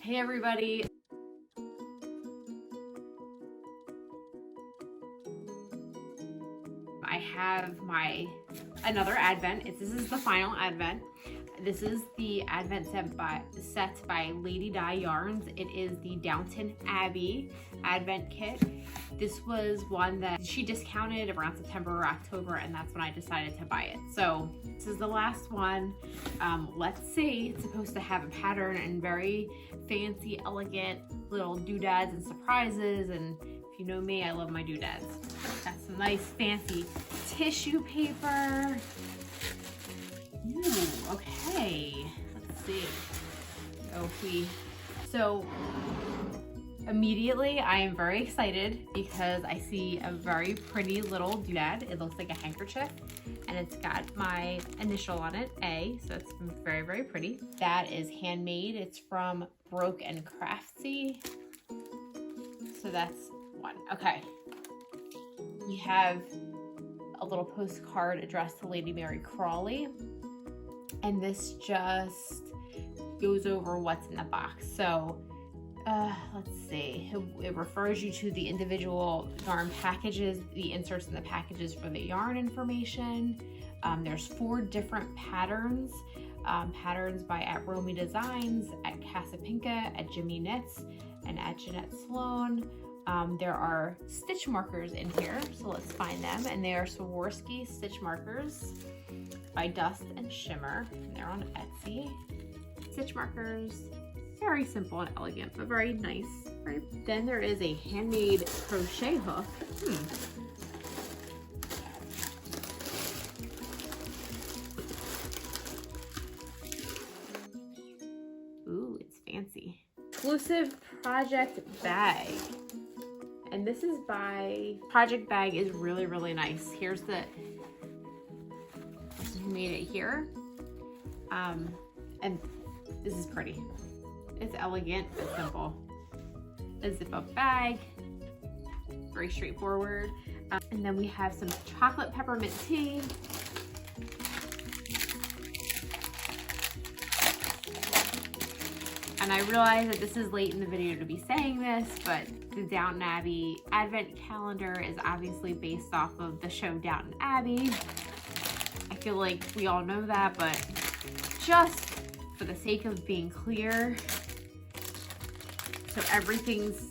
Hey everybody. I have another advent. This is the final advent. This is the advent set by Lady Di Yarns. It is the Downton Abbey advent kit. This was one that she discounted around September or October, and that's when I decided to buy it. So this is the last one. Let's see. It's supposed to have a pattern and very fancy, elegant little doodads and surprises. And if you know me, I love my doodads. Got some nice fancy tissue paper. Ooh, okay. Let's see. So immediately I am very excited because I see a very pretty little doodad. It looks like a handkerchief and it's got my initial on it, A, so it's very, very pretty. That is handmade. It's from Broke and Craftsy. So that's one. Okay. We have a little postcard addressed to Lady Mary Crawley. And this just goes over what's in the box. So let's see. It refers you to the individual yarn packages, the inserts in the packages for the yarn information. There's 4 different patterns. Patterns by at Romy Designs, at Casapinka, at Jimmy Knits, and at Jeanette Sloan. There are stitch markers in here, so let's find them. And they are Swarovski stitch markers by Dust and Shimmer, and they're on Etsy. Stitch markers, very simple and elegant, but very nice. Right? Then there is a handmade crochet hook. Ooh, it's fancy. Exclusive project bag. And this is by Project Bag is really, really nice. Here's the person who made it here. And this is pretty. It's elegant but simple. A zip-up bag, very straightforward. And then we have some chocolate peppermint tea. And I realize that this is late in the video to be saying this, but the Downton Abbey advent calendar is obviously based off of the show Downton Abbey. I feel like we all know that, but just for the sake of being clear, so everything's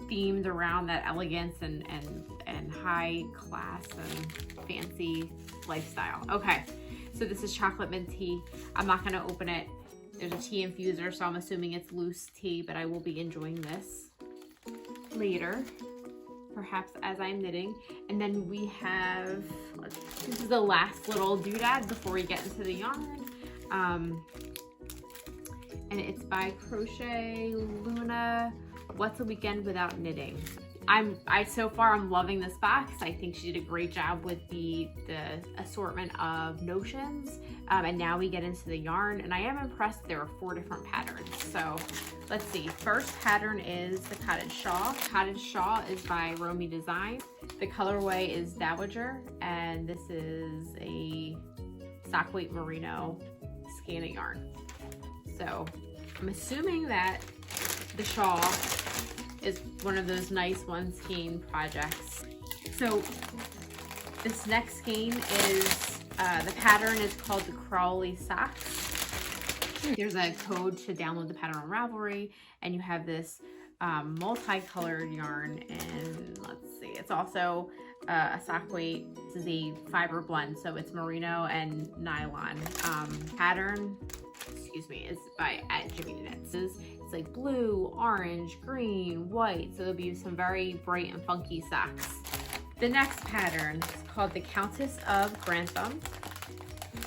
themed around that elegance and high class and fancy lifestyle. Okay, so this is chocolate mint tea. I'm not gonna open it. There's a tea infuser, so I'm assuming it's loose tea, but I will be enjoying this later, perhaps as I'm knitting. And then we have, this is the last little doodad before we get into the yarn. And it's by Crochet Luna, What's a Weekend Without Knitting. So far I'm loving this box. I think she did a great job with the assortment of notions. And now we get into the yarn, and I am impressed. There are 4 different patterns. So let's see. First pattern is the Cottage Shawl. Cottage Shawl is by Romy Design. The colorway is Dowager, and this is a sock weight merino skein of yarn. So I'm assuming that the shawl is one of those nice one skein projects. So this next skein is, the pattern is called the Crawley Socks. There's a code to download the pattern on Ravelry, and you have this multicolored yarn, and let's see, it's also a sock weight. This is a fiber blend, so it's merino and nylon. Pattern, excuse me, is by at Jimmy Knits. It's like blue, orange, green, white, so there'll be some very bright and funky socks. The next pattern is called the Countess of Grantham.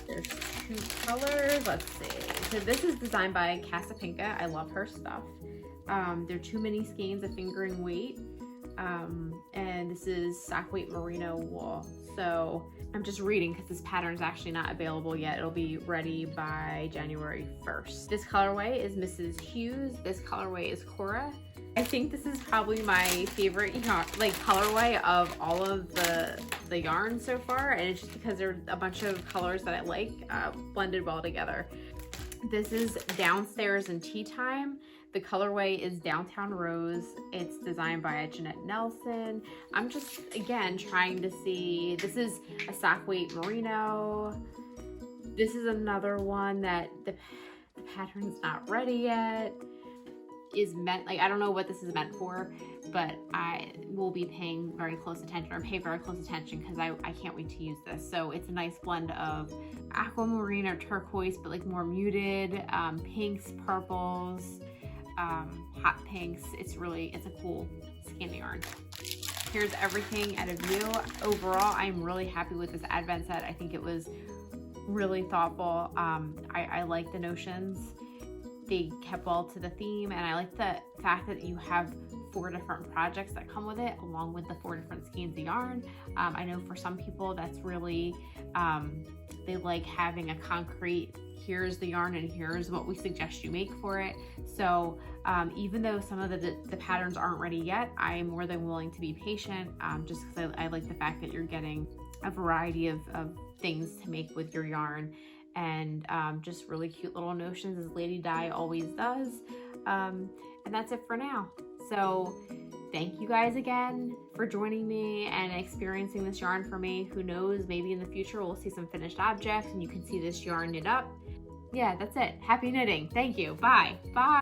There's 2 colors, let's see. So this is designed by Casapinka. I love her stuff. There are 2 mini skeins of fingering weight. And this is sock weight merino wool. So I'm just reading because this pattern is actually not available yet. It'll be ready by January 1st. This colorway is Mrs. Hughes. This colorway is Cora. I think this is probably my favorite yarn, like colorway of all of the yarn so far, and it's just because there are a bunch of colors that I like blended well together. This is Downstairs and Tea Time. The colorway is Downtown Rose. It's designed by Jeanette Nelson. I'm just, again, trying to see, this is a sock weight merino. This is another one that the pattern's not ready yet. Is meant, like, I don't know what this is meant for, but I will be paying very close attention, or pay very close attention, because I can't wait to use this. So it's a nice blend of aquamarine or turquoise, but like more muted, pinks, purples, hot pinks. It's a cool skein yarn. Here's everything at a view. Overall, I'm really happy with this advent set. I think it was really thoughtful. I like the notions. They kept well to the theme, and I like the fact that you have 4 different projects that come with it, along with the 4 different skeins of yarn. I know for some people that's really, they like having a concrete, here's the yarn and here's what we suggest you make for it. So even though some of the patterns aren't ready yet, I'm more than willing to be patient, just because I like the fact that you're getting a variety of things to make with your yarn. And just really cute little notions, as Lady Di always does. And that's it for now. So thank you guys again for joining me and experiencing this yarn for me. Who knows, maybe in the future we'll see some finished objects and you can see this yarn knit up. Yeah, that's it. Happy knitting. Thank you. Bye. Bye.